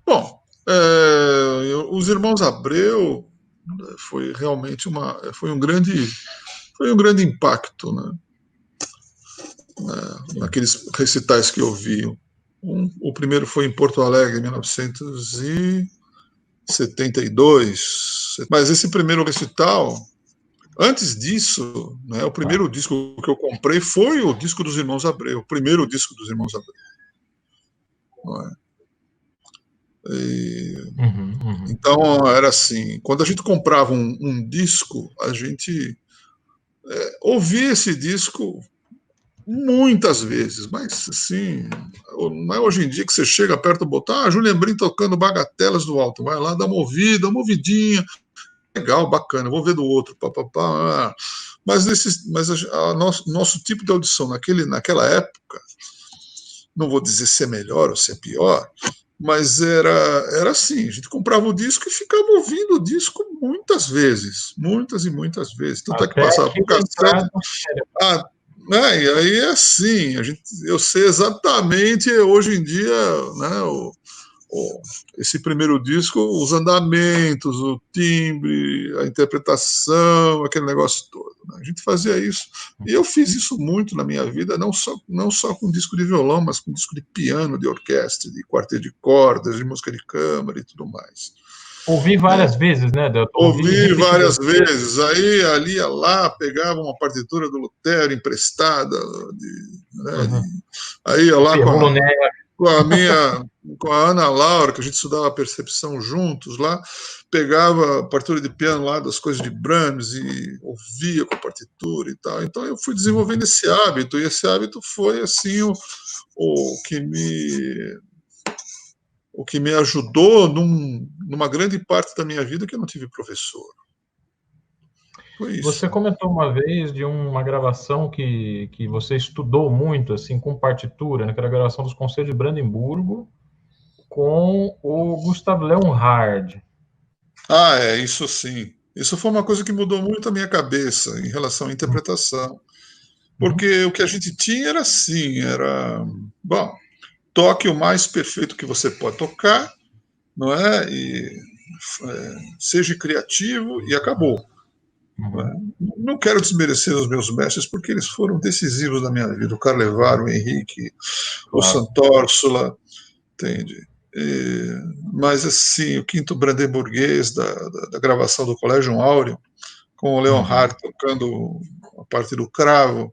Bom, os Irmãos Abreu foi realmente foi um grande impacto, né, Sim. naqueles recitais que eu vi. O primeiro foi em Porto Alegre, em 1972. Mas esse primeiro recital, antes disso, né, o Tá. primeiro disco que eu comprei foi o disco dos Irmãos Abreu, o primeiro disco dos Irmãos Abreu. Não é? Uhum, uhum. Então, era assim, quando a gente comprava um disco, a gente ouvia esse disco muitas vezes, mas assim, não é hoje em dia que você chega perto do botão, Julian Brim tocando Bagatelas do alto, vai lá, dá uma ouvida, uma ouvidinha, legal, bacana, vou ver do outro, papapá. Mas nosso tipo de audição naquela época, não vou dizer se é melhor ou se é pior, mas era assim, a gente comprava o disco e ficava ouvindo o disco muitas vezes, muitas e muitas vezes. Tanto é que Até passava por aquilo cassete. entrar no cérebro. Ah, né, e aí é assim, eu sei exatamente hoje em dia, né, esse primeiro disco, os andamentos, o timbre, a interpretação, aquele negócio todo. Né? A gente fazia isso. E eu fiz isso muito na minha vida, não só com disco de violão, mas com disco de piano, de orquestra, de quarteto de cordas, de música de câmara e tudo mais. Ouvi Né? várias vezes, né, Delton? Ouvi Ouvi repetidas várias vezes. vezes, aí ali ia lá, pegava uma partitura do Lutero emprestada, Uhum. aí ia lá Ferrolo com a minha, com a Ana Laura, que a gente estudava percepção juntos lá, pegava a partitura de piano lá das coisas de Brahms e ouvia com a partitura e tal. Então eu fui desenvolvendo esse hábito, e esse hábito foi assim o que me o que me ajudou numa grande parte da minha vida que eu não tive professor. Foi Você isso. comentou uma vez de uma gravação que você estudou muito, assim, com partitura, né, que era a gravação dos Concertos de Brandemburgo com o Gustav Leonhard. Ah, isso sim. Isso foi uma coisa que mudou muito a minha cabeça em relação à interpretação. Uhum. Porque o que a gente tinha era assim, bom, toque o mais perfeito que você pode tocar, não é? E seja criativo e acabou. Não, é? Uhum. Não quero desmerecer os meus mestres porque eles foram decisivos na minha vida. O Carlevaro, o Henrique, o Claro. Sant'Orsola, entende? Mas assim, o quinto brandenburguês da gravação do Colégio Áureo, com o Leonhard Uhum. tocando a parte do cravo,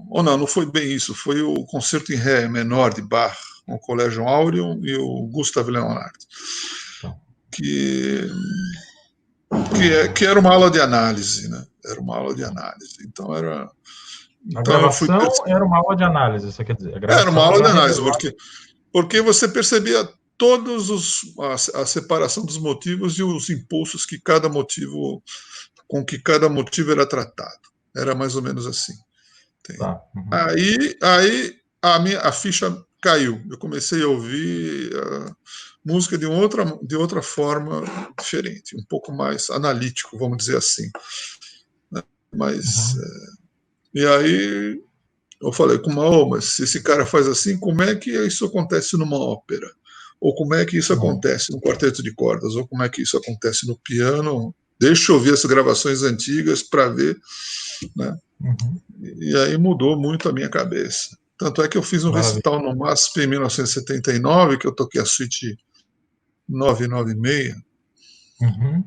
ou não, não foi bem isso, foi o concerto em ré menor de Bach, com o Colégio Áureo e o Gustav Leonhard, Então, que, que era uma aula de análise, né? Era uma aula de análise. a Então eu fui gravação era uma aula de análise, você quer dizer? A era uma gravação aula de ela análise, revelava. porque você percebia a separação dos motivos e os impulsos que cada motivo com que cada motivo era tratado. Era mais ou menos assim. Entende? Tá. Uhum. Aí a ficha caiu. Eu comecei a ouvir música de outra forma diferente, um pouco mais analítico, vamos dizer assim. Né? Mas Uhum. e aí eu falei com uma, mas se esse cara faz assim, como é que isso acontece numa ópera? Ou como é que isso Uhum. acontece no quarteto de cordas? Ou como é que isso acontece no piano? Deixa eu ouvir as gravações antigas para ver, né? Uhum. E aí mudou muito a minha cabeça. Tanto é que eu fiz um Maravilha. recital no MASP em 1979, que eu toquei a suíte 996, Uhum.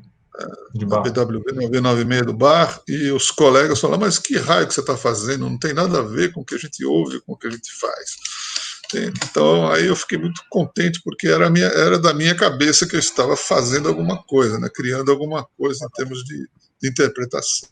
De na barro. BWV 996 do bar, e os colegas falaram, mas que raio que você está fazendo? Não tem nada a ver com o que a gente ouve, com o que a gente faz. Então aí eu fiquei muito contente, porque era da minha cabeça que eu estava fazendo alguma coisa, né? Criando alguma coisa em termos de interpretação.